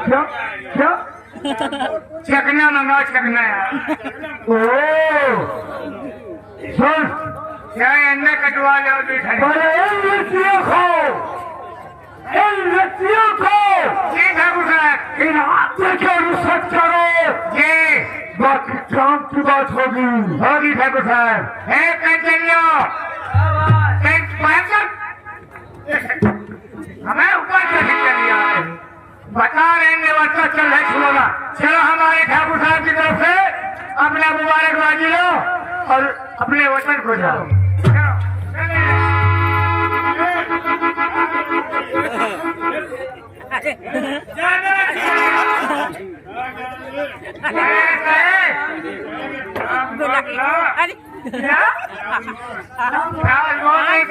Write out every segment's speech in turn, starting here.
क्या क्या चकना मंगाओ चकना यार। ओ सुन क्या अंडा कटवा लो इन लड़कियों को जी ठाकुर साहब इन हाथों के रुखसत करो जी बाकी काम की बात होगी ठाकुर साहब है कंचनियो हमें ऊपर से चलिए बता रहेंगे बच्चा चल है छुड़ोगा। चलो हमारे ठाकुर साहब की तरफ से अपना मुबारकबाजी लो और अपने वतन को जाओ।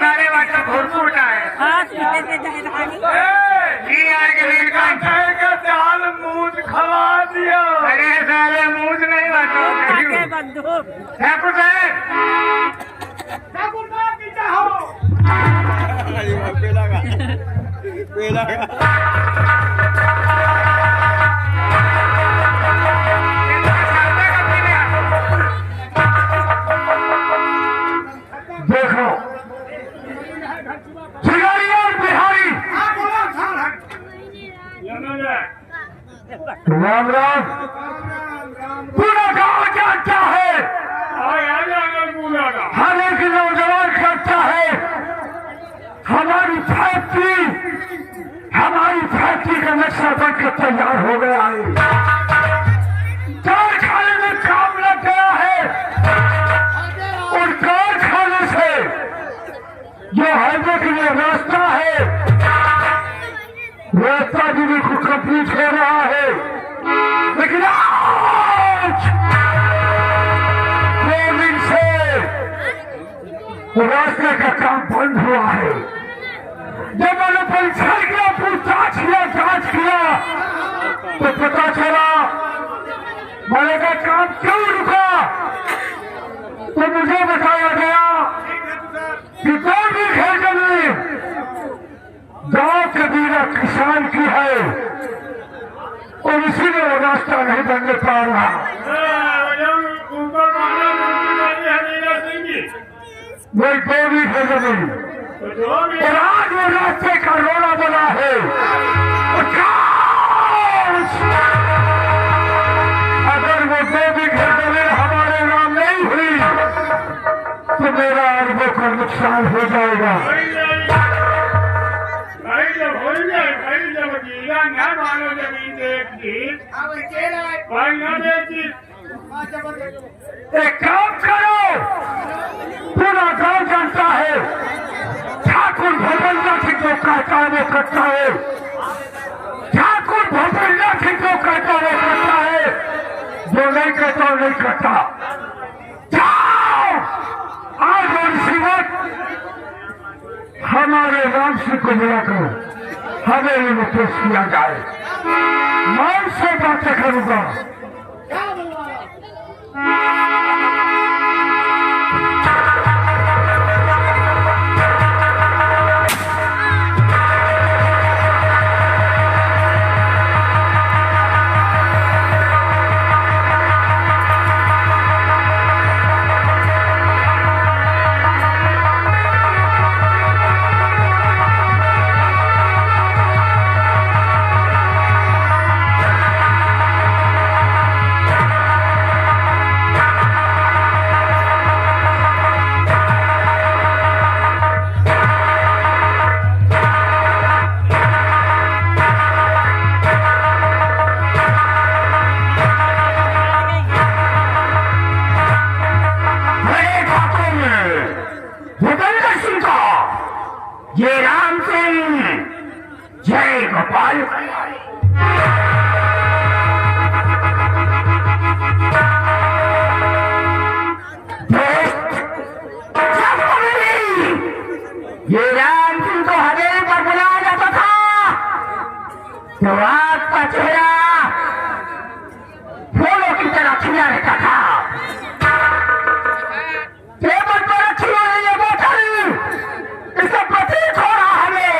सारे वाटर भरपूर है दाल मूज खवा दिया। अरे साले मूज नहीं बात ठाकुर देखो भिखारी और बिहारी राम राम पूरा गांव जानता है हर एक नौजवान करता है हमारी फैक्ट्री का नक्शा बनकर तैयार हो गया है। कारखाने में काम लग गया है और कारखाने से जो हाईवे के लिए रास्ता है रास्ता भी बिल्कुल कंप्लीट हो रहा है। लेकिन आज 2 दिन से रास्ते का काम बंद हुआ है। जब मैंने परीक्षण किया पूछताछ किया जांच किया तो पता चला मैंने का काम क्यों रुका तो मुझे बताया गया कि 2 बीघे जमीन गांव के बीरा किसान की है और इसीलिए वो रास्ता नहीं बनने पा रहा। वही 2 बीघे जमीन और आज वो रास्ते का रोड़ा बना है। अगर वो 2 बीघे जमीन हमारे नाम नहीं हुई तो मेरा अरबों का नुकसान हो जाएगा। एक काम करो पूरा गांव जानता है ठाकुर भोजन की जो कहता है वो करता है। ठाकुर भोजन की जो कहता है वो करता है जो नहीं कहता वो नहीं करता। जाओ आज और इसी वक्त हमारे राम सिंह को बुलाकर हवेली में पेश किया जाए। मैं उससे बातें करूंगा। ये राम सिंह जय गोपाल। ये राम सिंह को हवेली पर बुलाया जाता था तो आपका चेहरा फूलों की तरह खिला रहता था। टेबल पर रखी हुई ये बोतल इससे प्रतीत हो रहा हमें,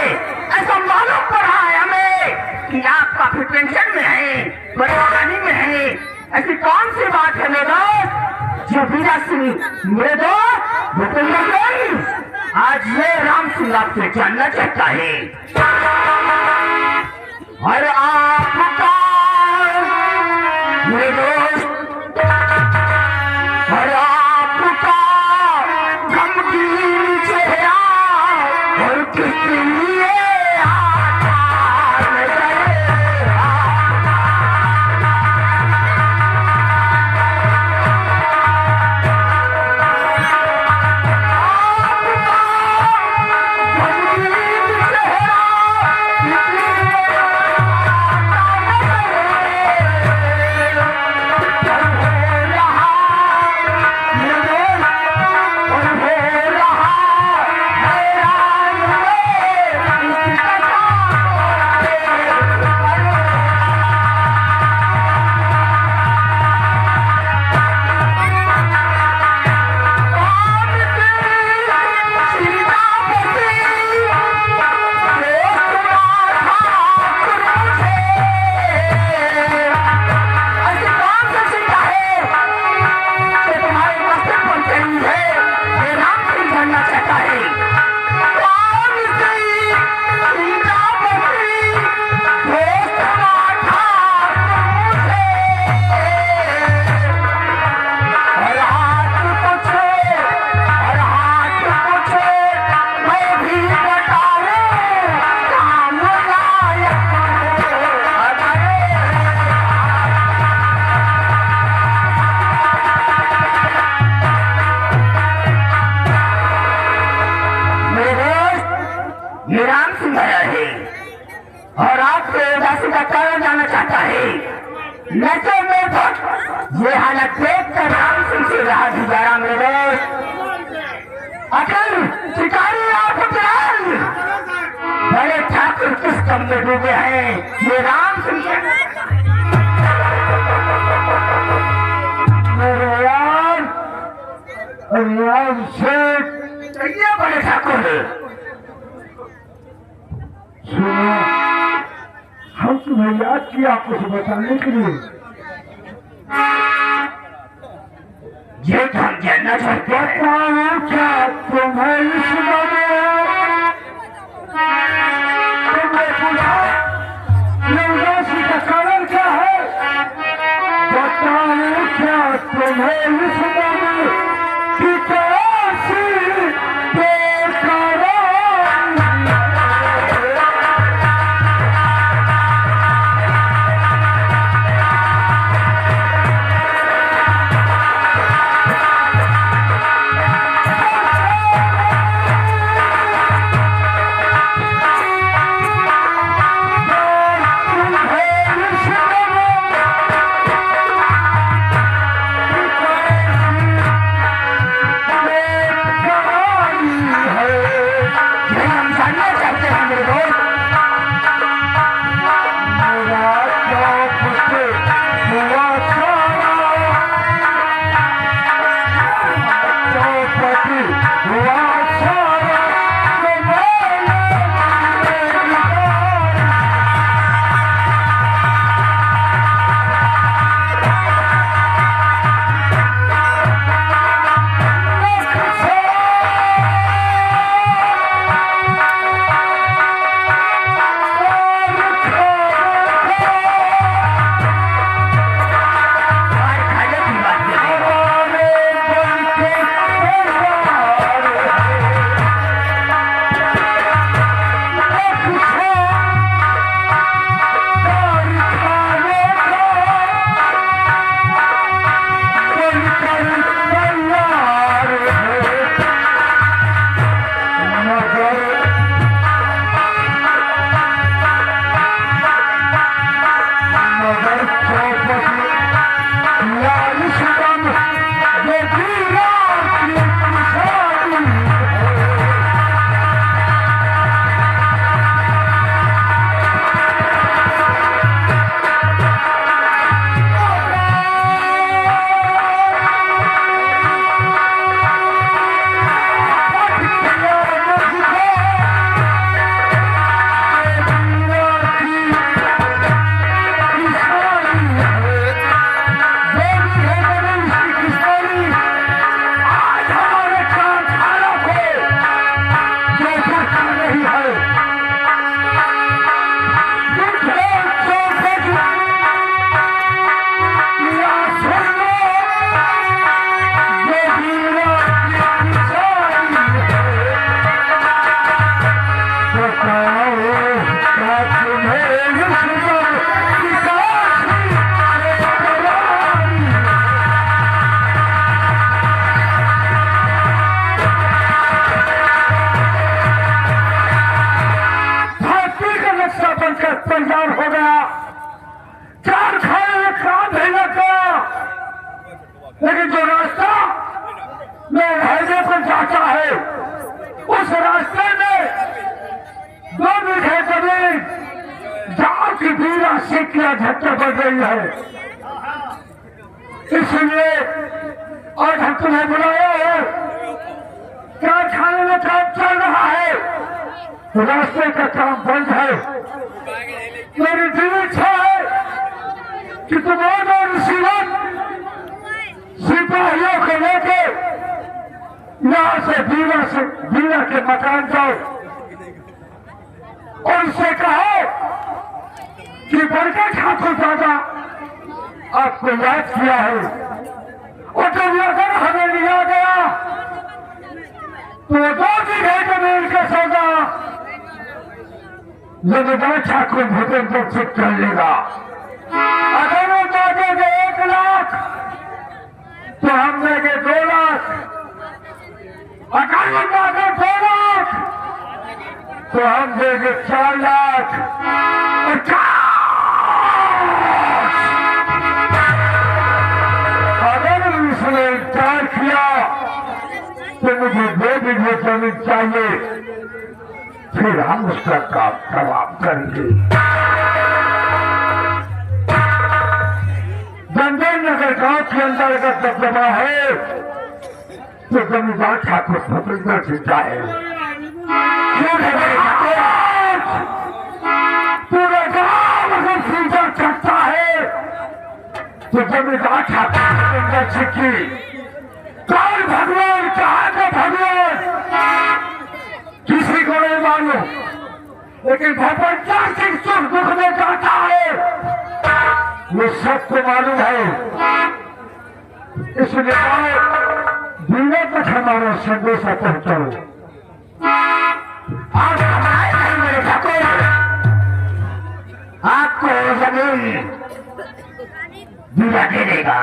ऐसा मालूम पड़ रहा है हमें बड़वानी में है। ऐसी कौन सी बात है मेरे दोस्त जो बीरा सिंह मेरे दोस्त भूपेंद्र सिंह आज ये राम सिंह आपसे जानना चाहता है। और आपका मेरे दोस्त और आपका गमगीन चेहरा और किस लिए राम सिंह आया है और आपसे उदासी का कारण जानना चाहता है। नशे में तो ये हालत देख कर राम सिंह से रहा गुजारा मेरे अकल शिकारी आप बड़े ठाकुर किस कम में डूबे हैं ये राम सिंह के मेरे यार से बड़े ठाकुर सुनो, हम तुम्हें याद किया कुछ बताने के लिए। ये तो हम जानना चाहते हैं क्या तुम्हें इस उदासी का कारण क्या है? बताओ क्या तुम्हें इस तैयार हो गया, चार खाने में काम भेजा गया, लेकिन जो रास्ता मैं हाईवे पर जाता है उस रास्ते में 2 बीघे जमीन गांव की बीरा से किया झटके बढ़ गई है। इसलिए आज हम तुम्हें बुलाया है, कारखाने में काम चल रहा है, रास्ते का काम बंद है। मेरी दिल इच्छा है कि तुम और सिपाहियों को लेके यहाँ से बीरा के मकान जाओ और उससे कहो कि बरकत ठाकुर दादा आपको याद किया है और जब अगर हमें लिया गया तो 2 बीघे जमीन का सौदा जमींदार ठाकुर भूपेंद्र से कर लेगा। अगर वो देंगे 1 लाख तो हम देंगे 2 लाख, अगर वो मांगे 2 लाख तो हम देंगे 4 लाख। अगर उसने इनकार किया तो मुझे 2 बीघे जमीन चाहिए, फिर हम उसका काम तमाम करेंगे। जंगल नगर गांव के अंदर अगर दबदबा है तो जमींदार ठाकुर भूपेंद्र सिंह का है। पूरा गांव अगर पूजा करता है तो जमींदार ठाकुर भूपेंद्र सिंह की कौन भगवान, कहाँ का भगवान किसी को नहीं मालूम, लेकिन भूपेंद्र सिंह सुख दुख में जाता है ये सबको मालूम है। इसलिए बीरा तक हमारा संदेशा पहुंचाओ। और हमारे नहीं मेरे ठाकुर, आपको जमीन बीरा दे देगा।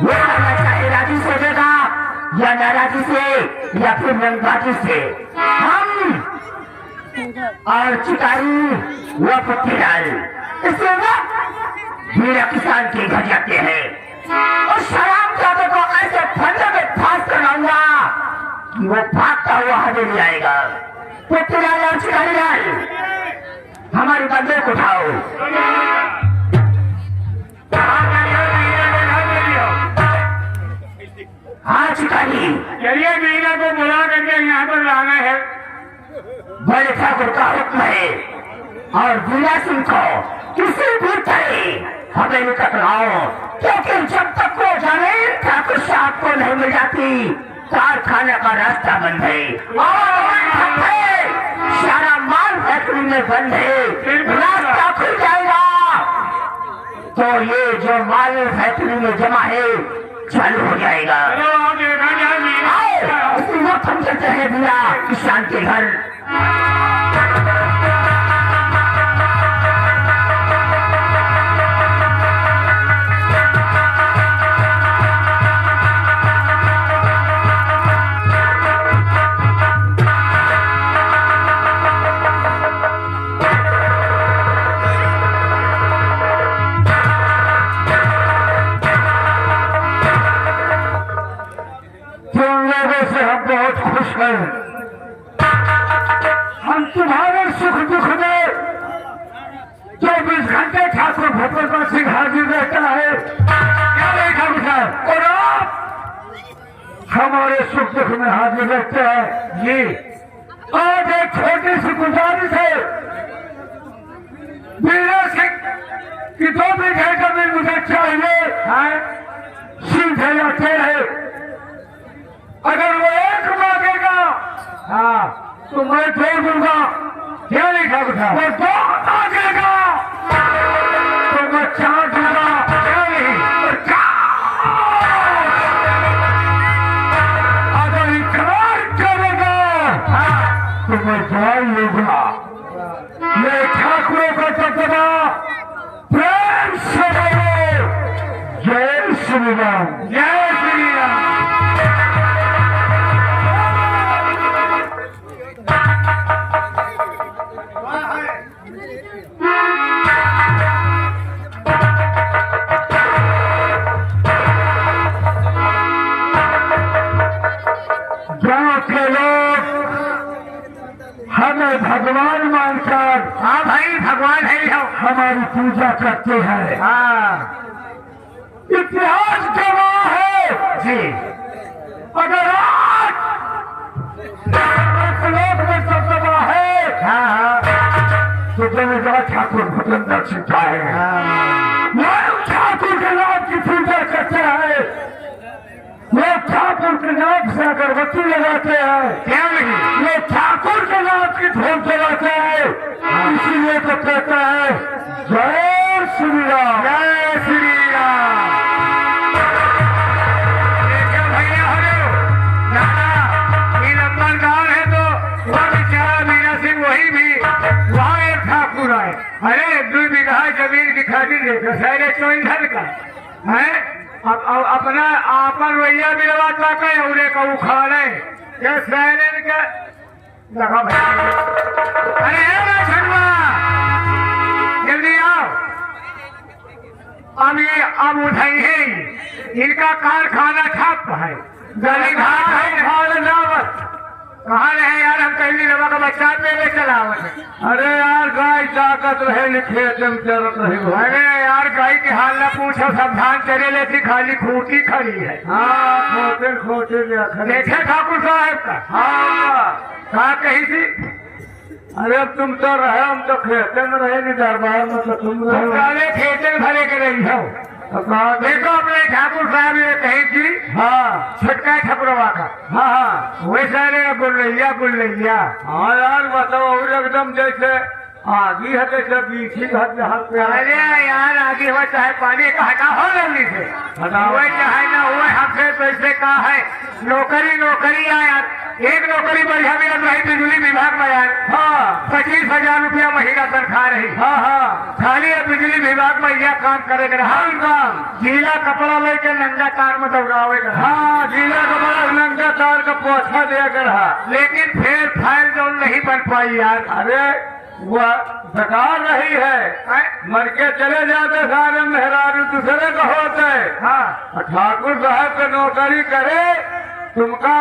वो करना चाहे राजी से देगा या नाराजी से या फिर रंगबाजी से। हम और चिकारी व पत्तीलाल इससे बीरा किसान के घर जाते हैं और शराब जाते को ऐसे फंदे में फांस कराऊंगा कि वो भागता हुआ हमें ले आएगा। पत्तीलाल और चिकारी लाल, हमारी बंदे को उठाओ। हाँ चिकारी, चलिए बीरा को बुला करके यहाँ पर लाना है। बड़े ठाकुर का हुक्म है और बीरा सिंह को किसी भी तरह हमें टकराओ, क्योंकि जब तक वो जमीन ठाकुर साहब को नहीं मिल जाती कारखाने का रास्ता बंद है और सारा माल फैक्ट्री में बंद है। रास्ता खुल जाएगा तो ये जो माल फैक्ट्री में जमा है चालू हो जाएगा। इसी वक्त हम चलते हैं बीरा किसान के घर। बहुत खुश है, हम तुम्हारे सुख दुख में 24 घंटे ठाकुर भूपेंद्र सिंह हाजिर रहता है। क्या नहीं ठाकुर, और आप हमारे सुख दुख में हाजिर रहते हैं। जी आज एक छोटी सी गुजारिश है, बीरा सिंह की 2 बीघे जमीन मुझे चाहिए है, सीधे रखे है। अगर वो 1 मांगेगा हाँ तो मैं 2 दूंगा। क्या नहीं ठाकुर साहब, वो 2 मांगेगा तो मैं 4 दूंगा। क्या नहीं, अगर इकरार करेगा तो मैं जान लूंगा। ये ठाकुरों का दबदबा प्रेम से बोलो जय श्री राम, जय श्री राम। भगवान है हमारी पूजा करते हैं। हाँ इतिहास गवाह है जी। अगर आज लोक में सब गवाह है हाँ तो जमींदार ठाकुर भूपेंद्र सिंह का है। लोग ठाकुर के नाम की पूजा करते हैं, लोग ठाकुर के नाम से अगरबत्ती लगाते हैं, क्या नहीं लोग ठाकुर के नाम की धूम चलाते हैं। इसीलिए तो कहता है जय श्री राम, जय श्री राम। देखो भैया हो दादा ये नंबरदार है तो वह बेचारा मीरा सिंह वही भी वहाँ एक ठाकुर आए। अरे 2 बीघा जमीन की खातिर देखो सारे चौंधर का है। अब अपना आपन भैया बिरवा तक है उन्हें का उखाड़े क्या सारे का लगा भाई। अरे छठवा जल्दी आओ। अब उठाई है इनका कारखाना ठप है, गली घाट है कहाँ रहे यार। हम पहली रवा का बच्चा में चलावत है। अरे यार गाय ताकत रहे लिखे जम चलत रहे। अरे यार गाय के हाल न पूछो, सावधान चले लेती खाली खूटी खड़ी है। हाँ खोटे खोटे देखे ठाकुर साहब का हाँ कहा कही थी। अरे अब तुम तो रहे, हम तो खेते में रहे नहीं दरबार में, तो तुम रहे खेते भरे के रही हो। देखो अपने ठाकुर साहब ने कही थी हाँ छुटका ठकुरवा का हाँ हाँ वैसे गुल्लैया गुल्लैया। हाँ यार बताओ और एकदम जैसे आगी है जैसे बीछी घर हाथ पे। अरे यार आगे हुआ चाहे पानी का हटा हो जल्दी से हुए चाहे ना हुए हमसे पैसे का है। नौकरी नौकरी आया एक नौकरी बढ़िया मिलत रही बिजली विभाग में यार। हाँ 25,000 रुपया महीना तनख्वाह रही। हाँ हाँ खाली बिजली विभाग में यह काम करे हर काम गीला कपड़ा लेके नंगा तार में दौड़ावे का। हाँ गीला कपड़ा नंगा तार का पोछा दिया कर। लेकिन फिर फाइल जो नहीं बन पाई यार। अरे वह सरकार रही है मर के चले जाते सारे मेहरारू दूसरे का होते। हाँ ठाकुर साहब के नौकरी करे तुमका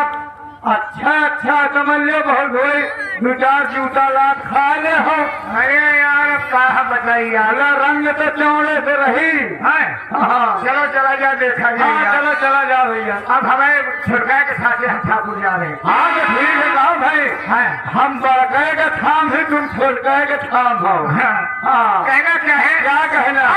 अच्छा समझ लो, बहुत हुई 2-4 जूता लाख खा ले हो। अरे यार अब कहा बताइए यार। रंग तो चौड़े से रही है। हाँ चलो चला जा देखा हाँ चलो चला जा भैया। अब हमें छुटकाए के साथ हम ठाकुर जा रहे हैं। हाँ तो ठीक है गाँव भाई है हम बड़काए का थाम है, तुम छोटकाए का थाम हो। हाँ कहना क्या है, क्या कहना।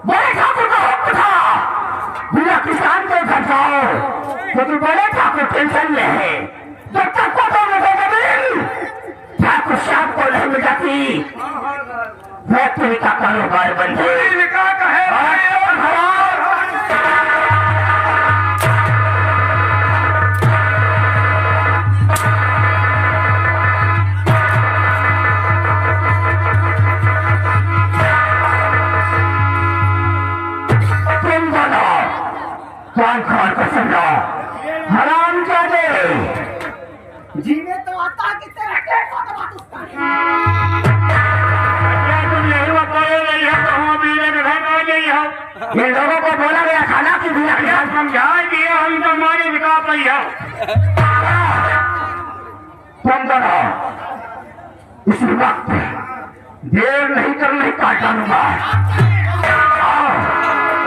बड़े ठाकुर का हुक्म था बिना किसान के घर जाओ, क्योंकि बड़े ठाकुर टेंशन में है। जब तक को तो मुझे जमीन ठाकुर श्याम को नहीं मिल जाती फैक्ट्री का कारोबार बंद है। कौन को समझो हराम जादे जीने तो आता कि तेरा कैसा बात उसका तुम यही बताए नहीं है तो हम अभी घर नहीं हो। इन लोगों को बोला गया था ना कि बिना ख्याल समझा दिए हम तो हमारी विकास नहीं है। तुम दोनों इस वक्त देर नहीं करने का जानूंगा।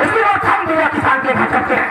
इसी वक्त हम बिना किसान के घर चलते हैं।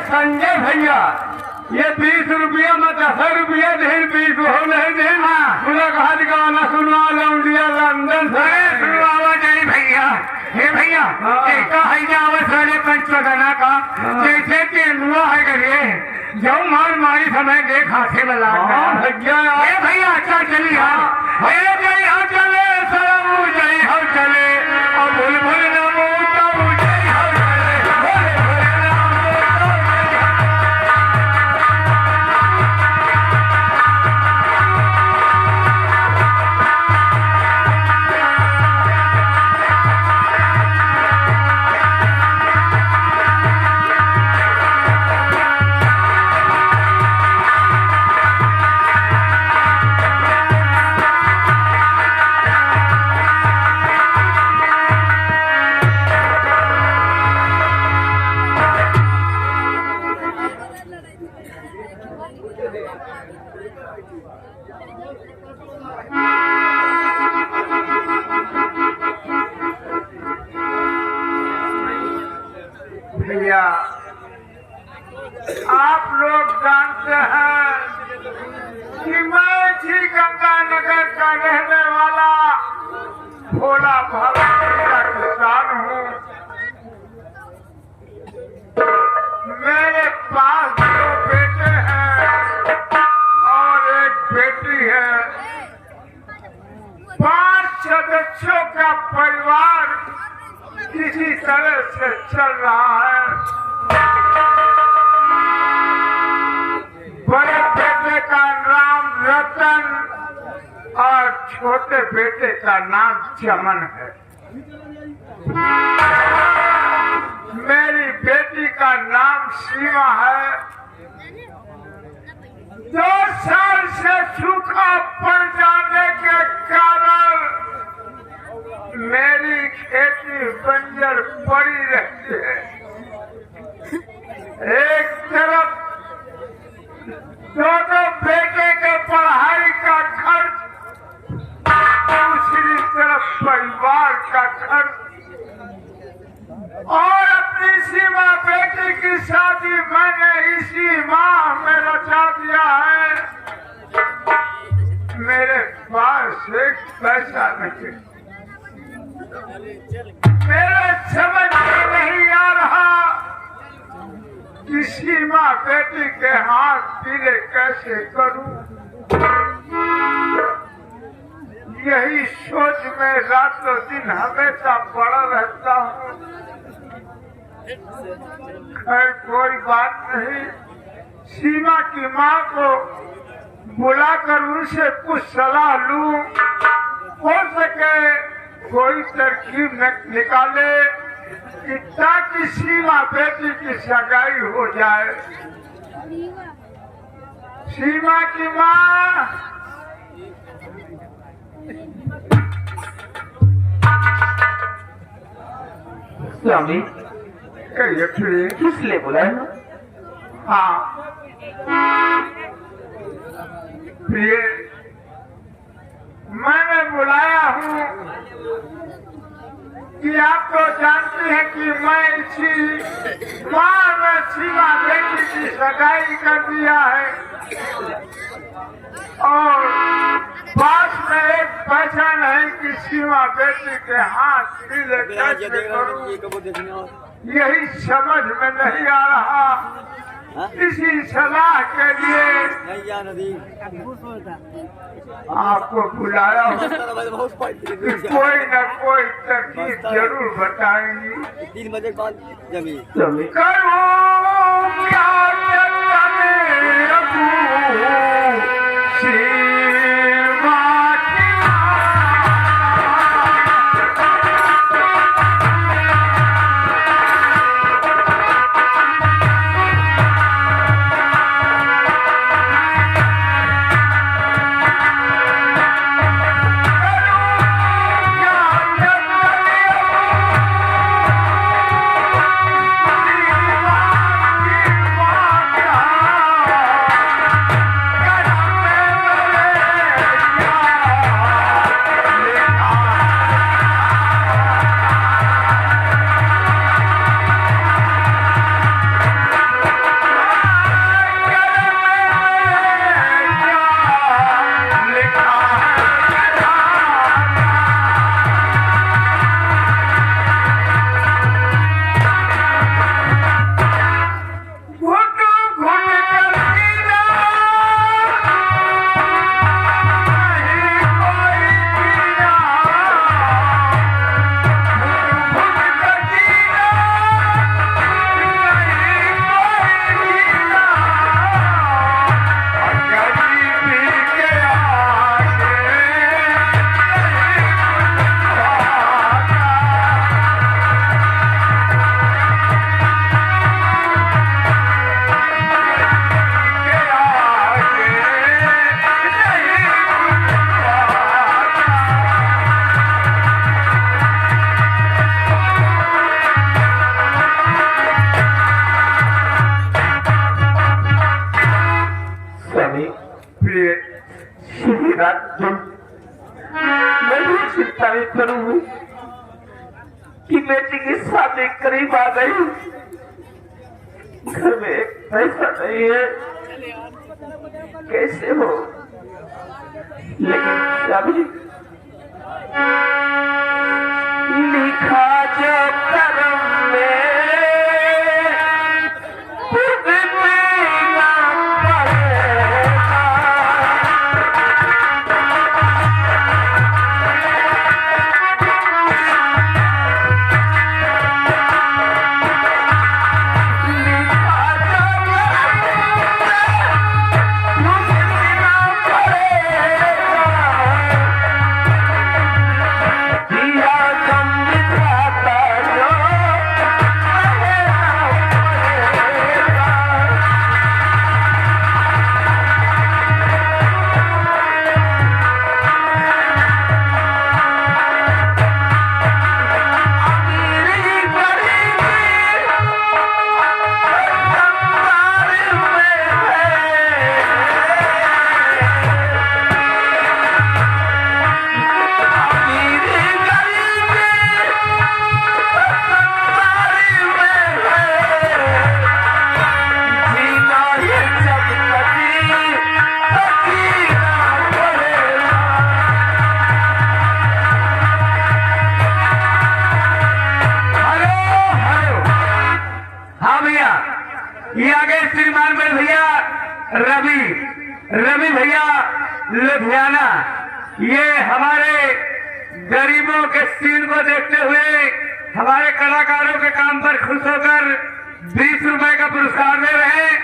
संजय भैया ये 20 रुपया में 10 रुपया देन 20 हो नहीं देन मुलाकात गाना सुनवा लौंडिया लंदन से सुनवावा जाए भैया। हे भैया का है जावा सारे पंचगना का जैसे कि हुआ है करे जो मार मारी समय देख हाथे में लाग भैया। हे भैया अच्छा चलिए भैया जय हो चले सरम जय हो चले और बुलबुल नमो तब जय हो चले भैया आप लोग जानते हैं कि मैं जी गंगानगर का रहने वाला भोला भाला का किसान हूँ। मेरे पास 2 बेटे हैं और एक बेटी है। 5 सदस्यों का परिवार किसी तरह से चल रहा है। बड़े बेटे का नाम रतन और छोटे बेटे का नाम चमन है। मेरी बेटी का नाम सीमा है। 2 साल से सूखा पड़ जाने के कारण मेरी खेती बंजर पड़ी रहती है। एक तरफ 2 बेटे के पढ़ाई का खर्च, दूसरी तरफ परिवार का खर्च और अपनी सीमा बेटी की शादी मैंने इसी माह में रचा दिया है। मेरे पास एक पैसा नहीं। मेरे समझ में नहीं आ रहा कि सीमा बेटी के हाथ पीले कैसे करूं। यही सोच में रातों दिन हमेशा पड़ा रहता हूं। खैर कोई बात नहीं, सीमा की माँ को बुलाकर उनसे कुछ सलाह लूं। हो सके कोई तरकीब निकाले कि ताकि सीमा बेटी की सगाई हो जाए। सीमा की माँ स्वामी कहिए फिर। किस लिए बुलाए? हाँ प्रिय, मैंने बुलाया हूँ कि आप तो जानते हैं कि मैं इसी माँ में सीमा बेटी की सगाई कर दिया है और पास में एक पैसा नहीं कि सीमा बेटी के हाथ पीले कैसे करूं, यही समझ में नहीं आ रहा। इसी सलाह के लिए आपको बुलाया हूँ कि कोई न कोई तरकीब जरूर बताएंगी। 3 बजे बाद जमीन करो क्या चिंता नहीं करूंगी कि बेटी की शादी करीब आ गई, घर में एक पैसा नहीं है, कैसे हो? लेकिन अभी लिखा जो करम में ये आगे श्रीमान बड़े भैया रवि भैया लुधियाना, ये हमारे गरीबों के सीन को देखते हुए हमारे कलाकारों के काम पर खुश होकर 20 रुपए का पुरस्कार दे रहे हैं।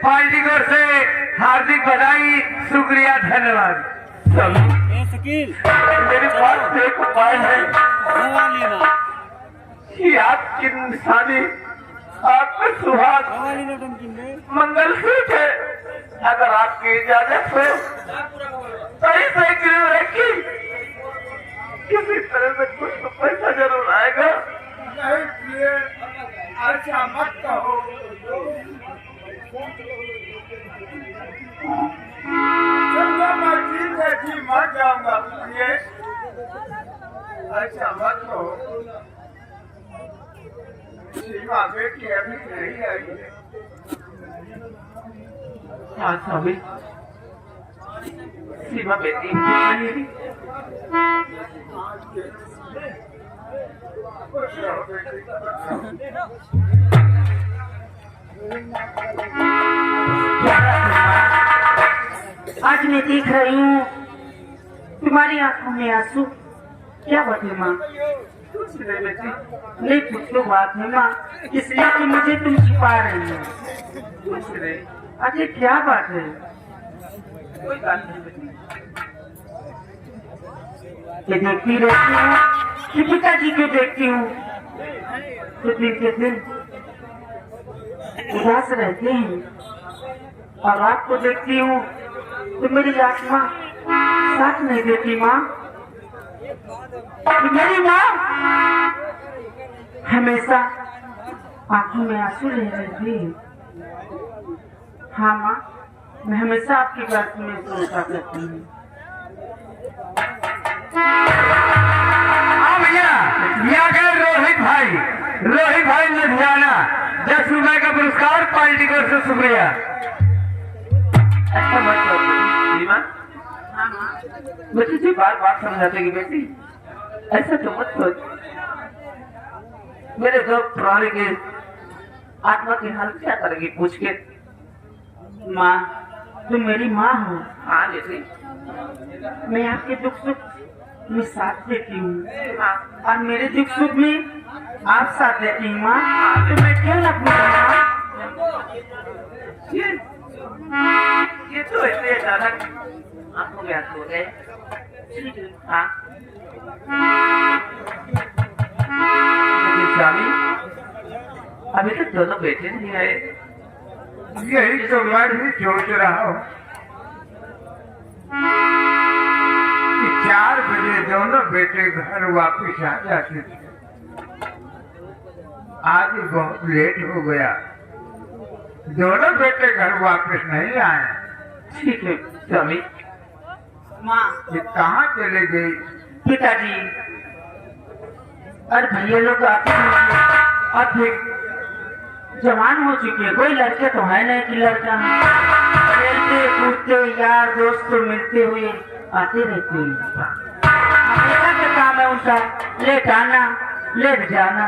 पार्टी की ओर से हार्दिक बधाई, शुक्रिया, धन्यवाद। मेरे पास एक उपाय है कि आपकी शादी आपके सुहाग मंगलसूत्र है, अगर आपकी इजाजत हो सही गिरव रखी, किसी तरह से कुछ तो पैसा जरूर आएगा। नहीं सीमा बेटी अभी नहीं आई है। हाँ स्वामी, सीमा बेटी नहीं। आज मैं देख रही हूँ तुम्हारी आंखों में आंसू, क्या बात है माँ? कुछ नहीं बेटी, नहीं कुछ तो बात है माँ, इसलिए कि मुझे तुम छिपा रही हो। कुछ नहीं, अरे क्या बात है? कोई बात नहीं बेटी। ये देखती रहती हूँ कि पिताजी को देखती हूँ तो दिन के दिन उदास रहते हैं, और आपको देखती हूँ तो मेरी आत्मा साथ नहीं देती माँ। मेरी माँ हमेशा आंखों में आंसू ले रहती है। हाँ माँ, मैं हमेशा आपकी बात में सोचा करती हूँ। हाँ भैया, यहाँ के रोहित भाई लुधियाना 10 रुपए का पुरस्कार पार्टी को से शुक्रिया। अच्छा बात बच्ची जी बार बार समझाते कि बेटी ऐसा तो मत सोच। मेरे दो प्राणी के आत्मा की हाल क्या करेगी पूछ के। माँ, तुम मेरी माँ हो। हाँ बेटी, मैं आपके दुख सुख में साथ देती हूँ, और मेरे दुख सुख में आप साथ देती हूँ माँ। तो मैं क्यों न अपनी माँ? ये तो ऐसे अचानक आंखों में आंसू हो गए। हाँ स्वामी, अभी तक दोनों बेटे नहीं आए। यही तो मैं भी सोच रहा हूँ कि 4 बजे दोनों बेटे घर वापस आ जाते थे। आज बहुत लेट हो गया, दोनों बेटे घर वापस नहीं आए। ठीक है स्वामी। माँ, ये कहाँ चले गई? पिताजी और भैया लोग आते हैं और फिर जवान हो चुके हैं, कोई लड़के तो है नहीं कि लड़का है। खेलते कूदते यार दोस्त तो मिलते हुए आते रहते हैं। हमेशा का काम है उनका लेट आना लेट जाना।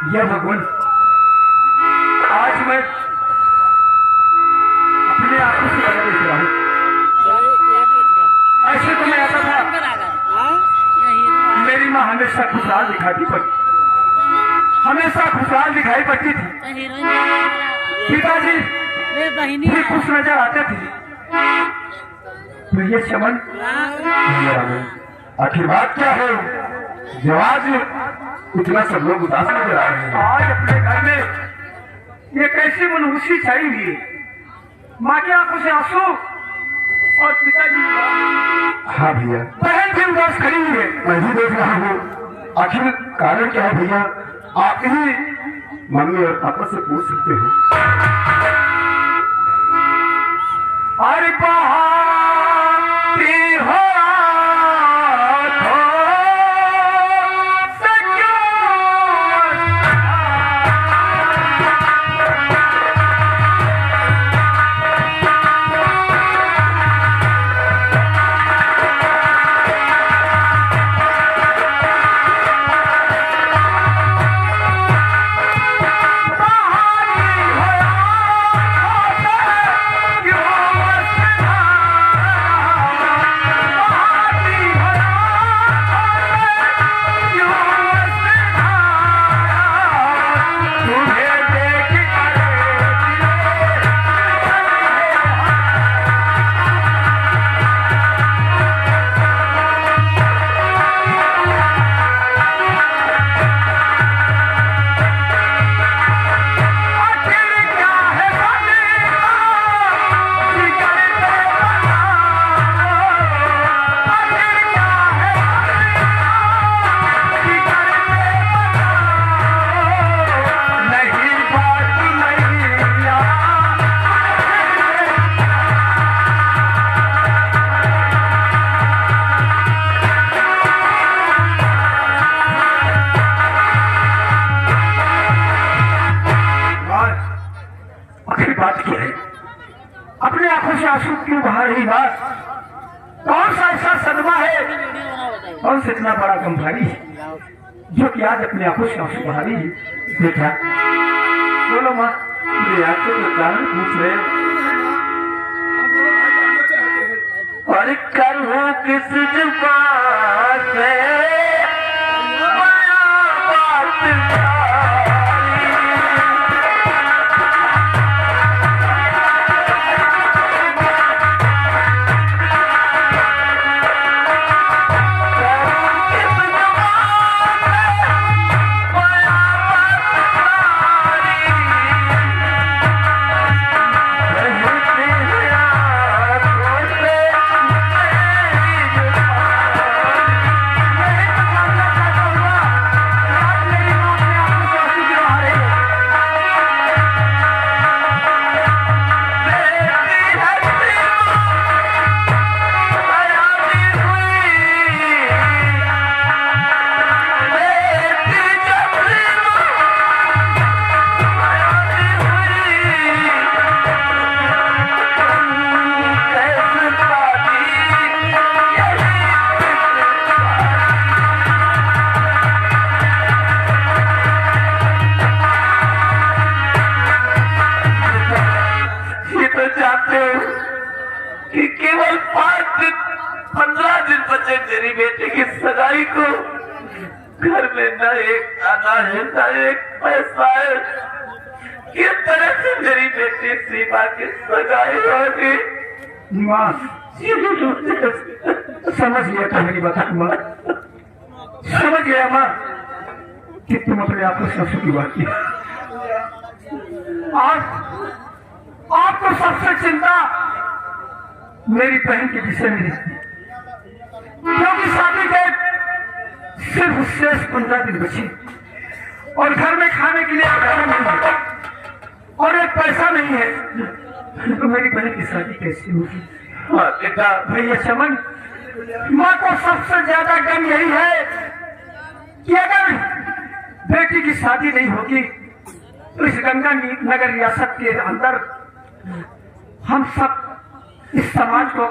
यह भगवान, आज मैं अपने आप से बड़ा देख रहा हूँ। ऐसे तो मैं आता था, मेरी माँ हमेशा खुशहाल दिखाती पड़ती, हमेशा खुशहाल दिखाई पड़ती थी। पिताजी भी खुश नजर आते थे। तो ये चमन आखिर बात क्या है जो आज इतना सब लोग उदास नजर आ रहे हैं? आज अपने घर में ये कैसी मनहूसी छाई हुई है। माँ की आंखों से आंसू और पिताजी। हाँ भैया, बहन भी उदास खड़ी हुई है। मैं भी देख रहा हूँ। आखिर कारण क्या है भैया? आप ही मम्मी और पापा से पूछ सकते हो। अरे बहाती हो रही बात? कौन सा ऐसा सदमा है, कौन सा इतना बड़ा गम भारी है जो कि आज अपने आंखों से आंसू बहा रही है? बेटा बोलो माँ, मेरे आंखों के कारण पूछ रहे हो। और करूँ किस जुबान से मेरी बेटी की सगाई को घर में न एक दाना है न एक पैसा है। किस तरह से मेरी बेटी सीमा की सगाई होगी? माँ समझ गया था मेरी बात माँ, समझ गया माँ कि तुम अपने आप को सबसे की बात की। आज आपको सबसे चिंता मेरी बहन के विषय में रहती है, क्योंकि शादी के सिर्फ शेष 15 दिन बचे और घर में खाने के लिए खाना नहीं है और एक पैसा नहीं है, तो मेरी बहन की शादी कैसे होगी? बेटा भैया चमन, माँ को सबसे ज्यादा गम यही है कि अगर बेटी की शादी नहीं होगी तो इस गंगा नगर रियासत के अंदर हम सब इस समाज को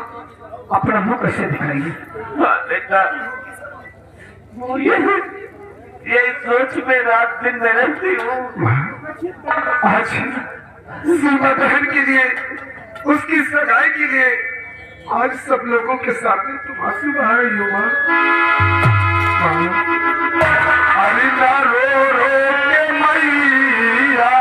अपना मुंह कैसे दिखाएंगे? बेटा यही सोच में रात दिन में रहती हूँ। आज सीमा बहन के लिए, उसकी सगाई के लिए आज सब लोगों के सामने तुम आंसू बहा रही हो माँ। अरे ना रो रो के मैया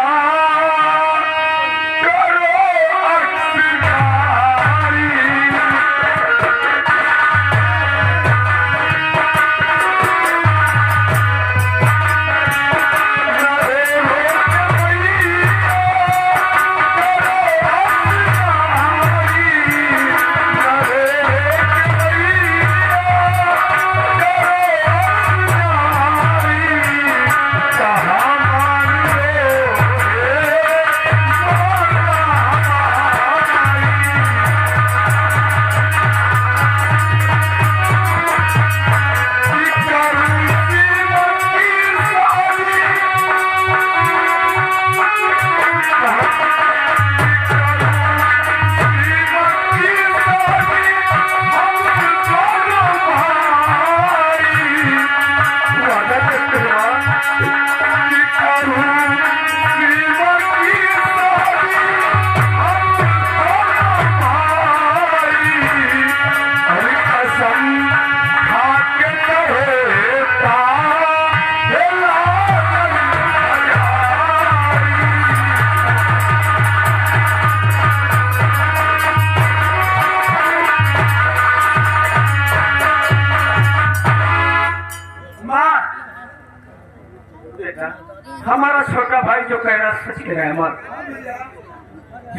हमारा छोटा भाई जो कह रहा सच कह रहा है माँ।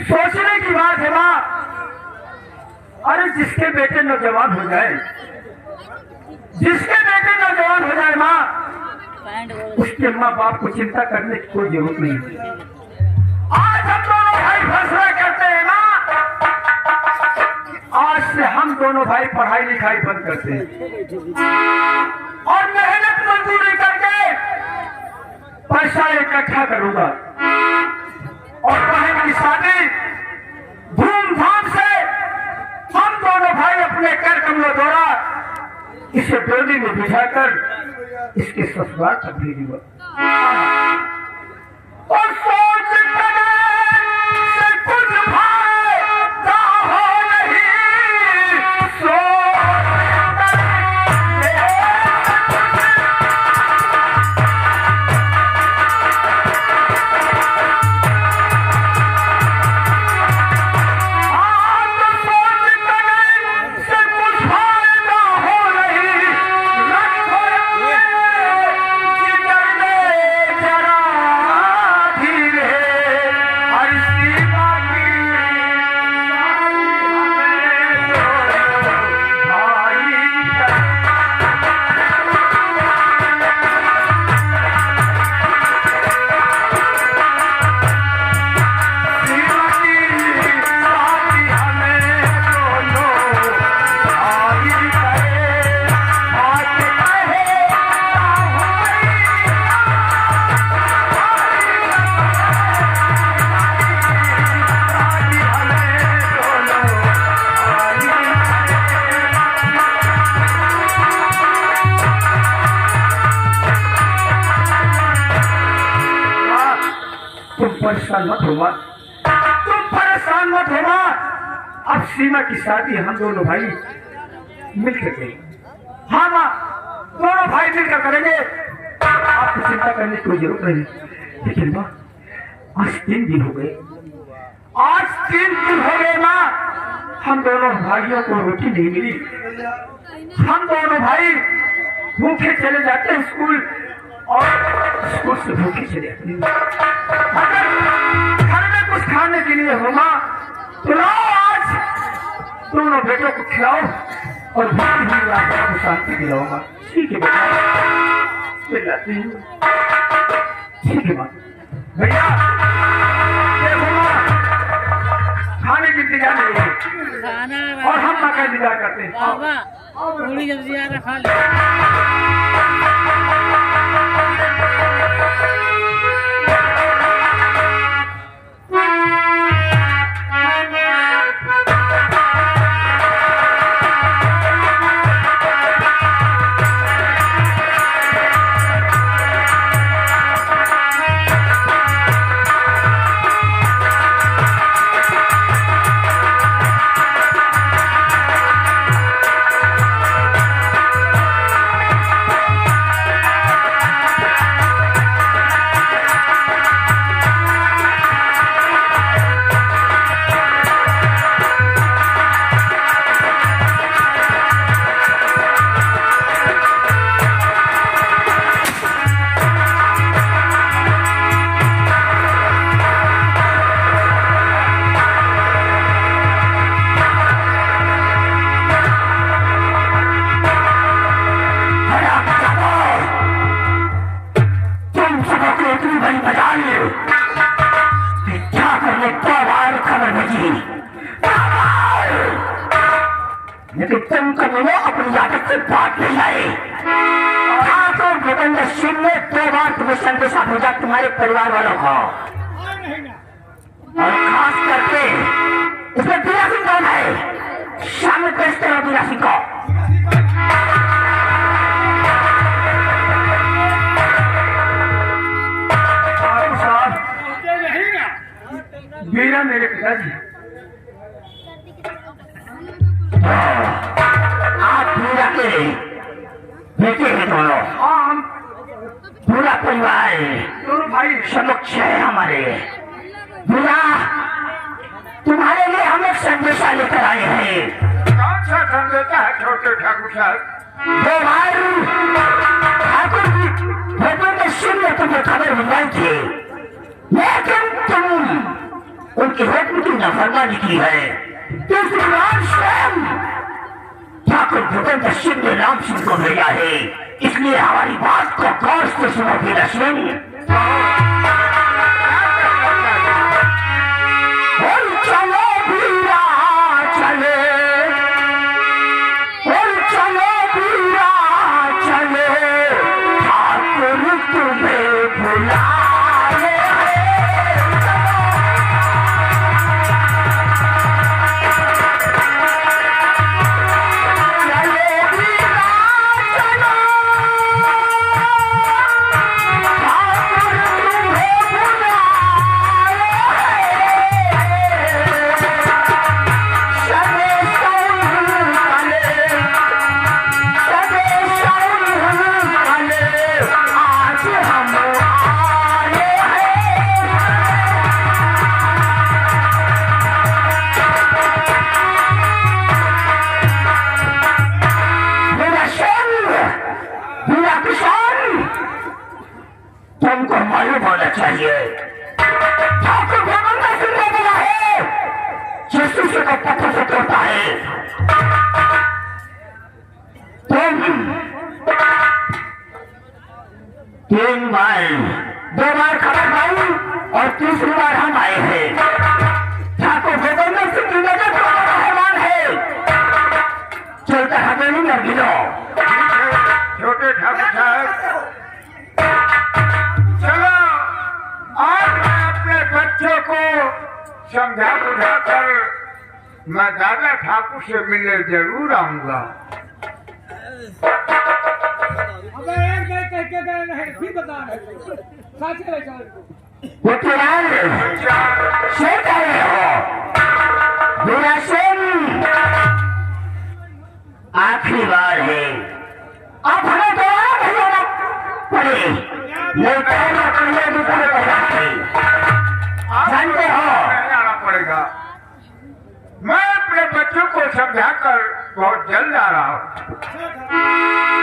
सोचने की बात है माँ, अरे जिसके बेटे नौजवान हो जाए, जिसके बेटे नौजवान हो जाए माँ, उसके माँ बाप को चिंता करने की कोई जरूरत नहीं। आज हम दोनों भाई फैसला करते हैं माँ, आज से हम दोनों भाई पढ़ाई लिखाई बंद करते हैं और मेहनत मजदूरी करके पैसा इकट्ठा करूंगा और बहन की शादी धूमधाम से हमने कर कमलों द्वारा इसे डोली में बिठाकर इसके ससुराल तक भेज दिया। और सोच करे से कुछ फायदा हो नहीं, सोच परेशान मत होगा, तुम परेशान मत होगा। अब सीमा की शादी हम दोनों भाई मिलकर करेंगे। हाँ माँ, दोनों भाई मिलकर करेंगे, आपको चिंता करने की कोई जरूरत नहीं। लेकिन माँ, आज 3 दिन हो गए, आज 3 दिन हो गए माँ, हम दोनों भाइयों को रोटी नहीं मिली। हम दोनों भाई भूखे चले जाते हैं स्कूल, और स्कूल से भूखे चले आते हैं। अगर घर में कुछ खाने के लिए हो माँ, तो लाओ आज दोनों बेटों को खिलाओ और भूखी को शांति दिलाओ माँ। ठीक है बेटा, मिल जाती हूँ। ठीक है माँ। भैया देखो माँ, खाने की इंतजार नहीं है और हम माँ का इंतजार करते हैं। थोड़ी जल्दी आकर खा ले। लेकिन तुम कभी अपनी आदत से बात नहीं आए। तो गोविंद सिंह ने 2 बार तुम्हें संदेशा भेजा तुम्हारे परिवार वालों को, और खास करके इसमें बीरा सिंह कौन है? शामिल पेश करो बीरा सिंह को। बीरा मेरे पिताजी। आप बीरा के बेटे हैं दोनों। हम पूरा परिवार दोनों भाई समक्ष है हमारे। बीरा, तुम्हारे लिए हम एक संदेशा लेकर आए हैं। कौन सा संदेशा है छोटे ठाकुर साहब? ठाकुर जी भगवान सिंह ने तुम्हें खबर भिजवाई थी, लेकिन तुम उनके हुक्म की नाफरमानी की है। दूसरी बार स्वयं ठाकुर भूपेंद्र सिंह ने राम सिंह को भेजा है, इसलिए हमारी बात को गौर से सुनो बीरा सिंह। चलो बीरा चले, चलो बीरा चले, ठाकुर तुम्हें बुलाए। तुम 3 बार 2 बार खबर पाई और 3री बार हम आए हैं। ठाकुर गोविंद सिंह की नजर तुम्हारा मेहमान है, चलकर हवेली में मिलो। छोटे ठाकुर साहब, चलो आज मैं अपने बच्चों को समझा बुझाकर मैं दादा ठाकुर से मिलने जरूर आऊंगा। अबे एक गए कह के गए नहीं फिर बता रहे सच ले जाओ। वो तुराल शेर कह रहे हो, मेरा शेर आखिरी बार है। अब हमें दोबारा नहीं आना पड़े, नहीं तो मैं तुम्हें दूसरे जानते हो। नहीं आना पड़ेगा, मैं अपने बच्चों को समझाकर बहुत जल्द आ रहा हूँ।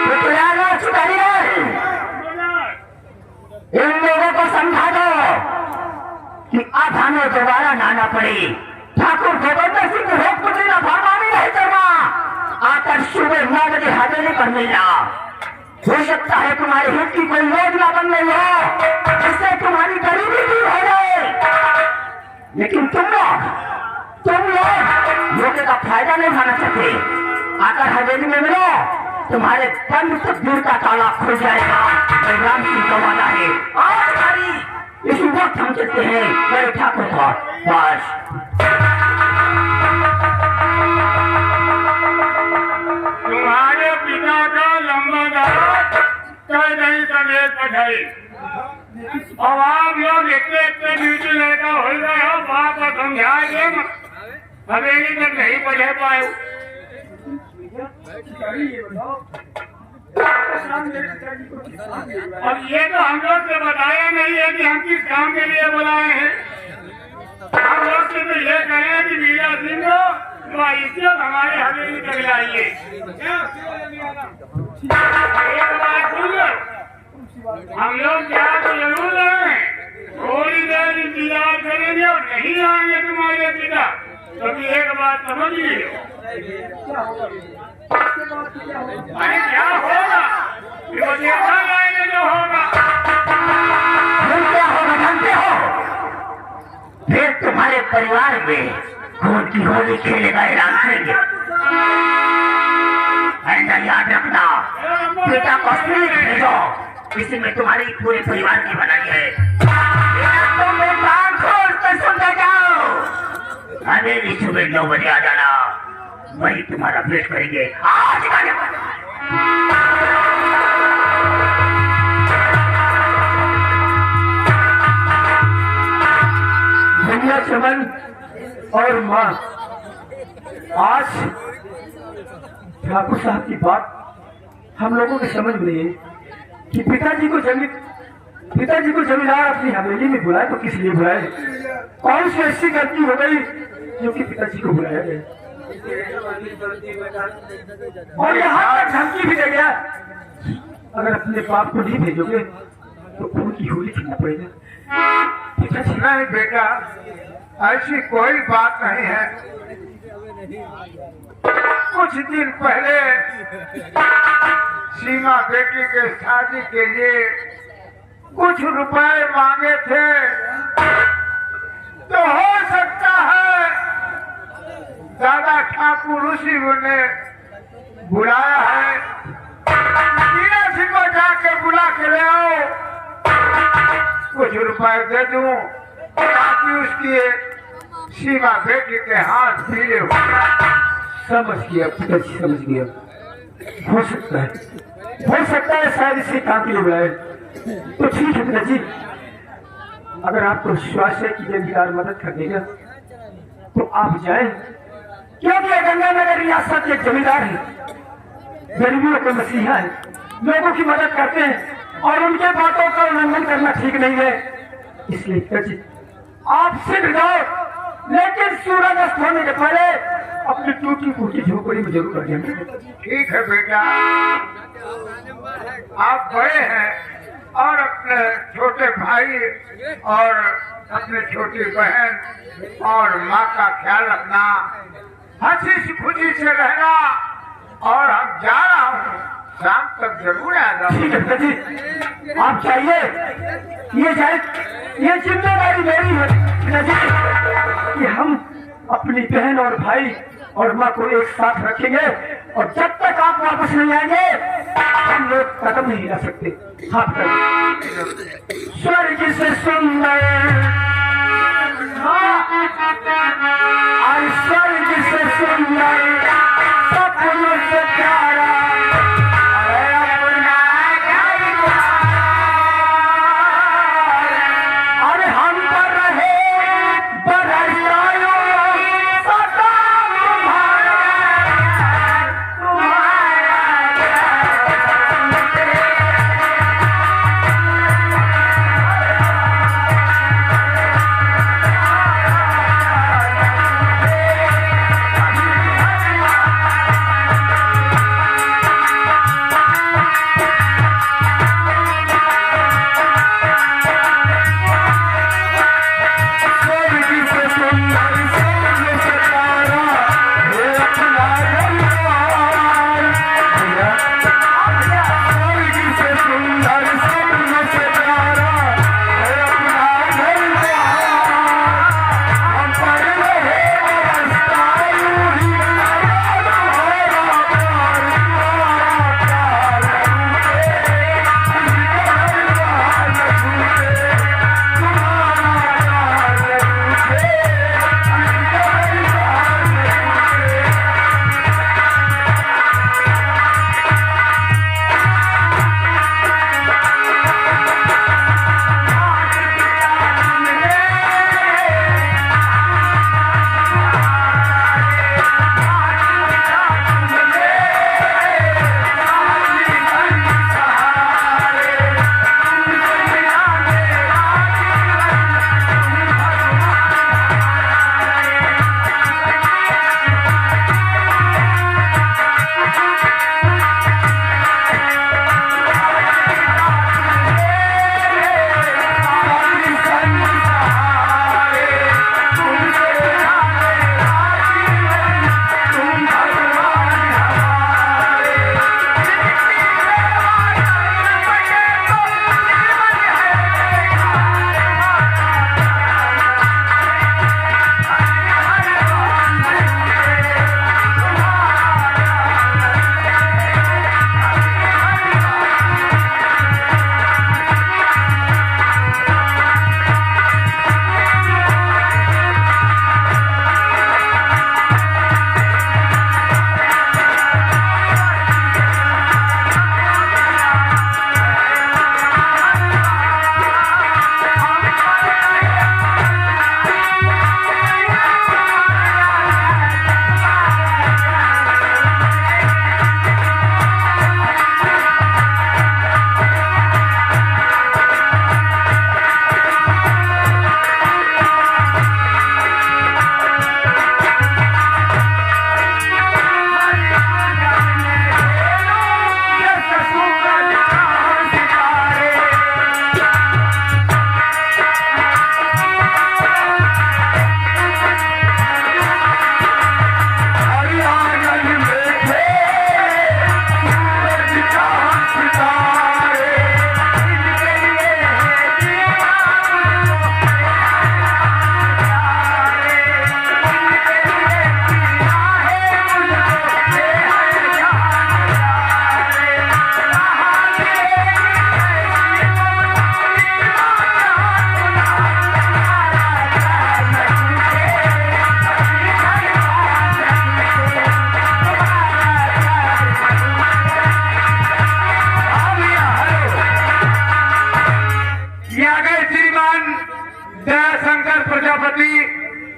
तो तुराल इन लोगों को समझा दो कि अब हमें दोबारा ना आना पड़े। ठाकुर गोविंद सिंह को रोक कुछ ना फरमानी नहीं करना, आकर सुबह 9 बजे हवेली पर मिलना। हो सकता है तुम्हारे हित की कोई योजना बन गई हो जिससे तुम्हारी गरीबी दूर हो जाए, लेकिन तुम लोग मौके का फायदा नहीं उठाना चाहते। आकर हवेली में मिलो, तुम्हारे बंद तकदीर का ताला खुल जाएगा। राम सिंह का वादा है, आज हमारी इसी वक्त हम चलते हैं बड़े ठाकुर को। बस तुम्हारे पिता का लंबा दाव कह नहीं सके कठाई, और आप लोग इतने ड्यूटी लेकर हो गए हो, बाप को समझाएंगे हवेली तक नहीं पढ़े पाए। अब ये तो हम लोग से बताया नहीं है कि हम किस काम के लिए बुलाए हैं। हम लोग से तो ये कहें कि मीरा सिंह को इज्जत हमारे हवेली तक लाइए। एक बात सुन लो, हम लोग क्या तो जरूर आए, थोड़ी देर इंतजार करेंगे और नहीं आएंगे तुम्हारे पिता, कभी एक बात समझ लीजिए। अरे क्या होगा, वो देखा जाएगा जो होगा। क्या होगा जानते हो? फिर तुम्हारे परिवार में खून की होली खेलेगा ऐलान करेंगे। ऐसा याद रखना, पिता को स्त्री भेजो, इसी में तुम्हारी पूरे परिवार की भलाई है। तुम कान खोल कर सुनते जाओ, हवेली सुबह 9 बजे आ जाना, वही तुम्हारा वेट करेंगे। आज भैया चमन और माँ, आज ठाकुर साहब की बात हम लोगों की समझ में नहीं है कि पिताजी को जमींदार अपनी हवेली में बुलाए तो किस लिए बुलाए, कौन सी ऐसी गलती हो गई जो कि पिताजी को बुलाया गया। और यहाँ तक धमकी भी दे गया, अगर अपने बाप को नहीं भेजोगे तो उनकी होली खेलना पड़ेगा। पिताजी नहीं बेटा, ऐसी कोई बात नहीं है। कुछ दिन पहले सीमा बेटी के शादी के लिए कुछ रुपए मांगे थे, तो हो सकता है दादा ठाकुर उसी ने बुलाया है। मीरा सिंह को जाके बुला के ले आओ, कुछ रुपए दे दूं ताकि उसकी सीमा बेटी के हाथ पीले हो। समझ गया पिताजी, समझ गया। हो सकता है शायद इसी काम के लिए बुलाए। तो ठीक है पिताजी, अगर आपको विश्वास है कि जमींदार मदद कर देगा तो आप जाएं, क्योंकि गंगानगर रियासत के जमींदार है, गरीबों के मसीहा है, लोगों की मदद करते हैं और उनके बातों का उल्लंघन करना ठीक नहीं है। इसलिए पिताजी आप शीघ्र जाओ, लेकिन सूरज अस्त होने के पहले अपनी टूटी फूटी झोपड़ी में जरूर आ जाएंगे। ठीक है बेटा, आप बड़े हैं और अपने छोटे भाई और अपने छोटी बहन और माँ का ख्याल रखना, हंसी खुशी से रहे। जरूर आएगा। ठीक है जी, आप चाहिए ये जिम्मेदारी मेरी है जी कि हम अपनी बहन और भाई और माँ को एक साथ रखेंगे और जब तक आप वापस नहीं आएंगे हम लोग कदम नहीं रख सकते। हाथ कर स्वर्ग से सुंदर स्वर्ग से सुंदर सपनों से प्यारा अरे हम पर रहे बरसायो सदा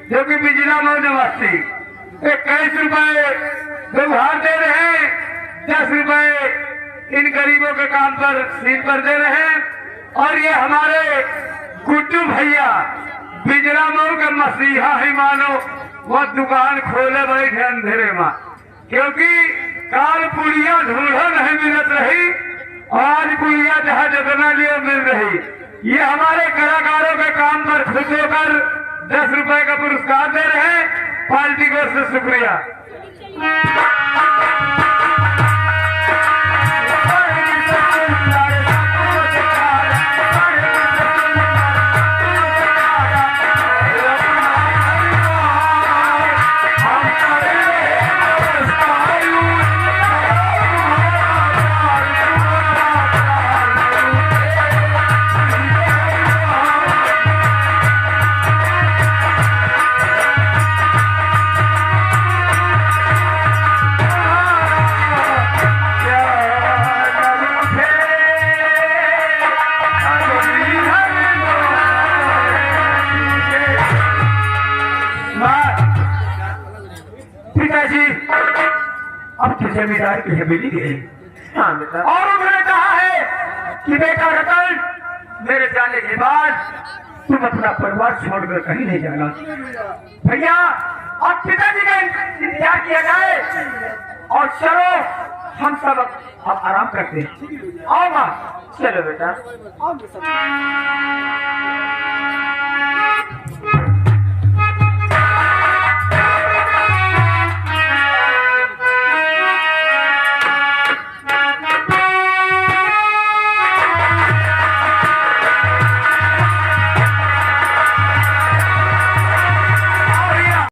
जो कि बिजला मऊ निवासी 21 रुपए व्यवहार दे रहे हैं, 10 रुपए इन गरीबों के काम पर सीट पर दे रहे हैं। और ये हमारे गुड्डू भैया बिजला मऊ के मसीहा ही मानो, वो दुकान खोले बैठे अंधेरे में, क्योंकि काल पुड़िया ढूंढो नहीं मिलत रही, आज पुड़िया जहाँ जगना लिए मिल रही। ये हमारे कलाकारों के काम पर खुश होकर 10 रुपए का पुरस्कार दे रहे हैं। पार्टी को से शुक्रिया। पिताजी अब तो जमींदार की हवेली गई। हाँ बेटा। और उन्होंने कहा है कि बेटा रतन मेरे जाने के बाद तुम अपना परिवार छोड़कर कहीं नहीं जाना। भैया अब पिताजी का इंतजार किया जाए और चलो हम सब अब आराम करते हैं। आओ माँ। चलो बेटा। आओ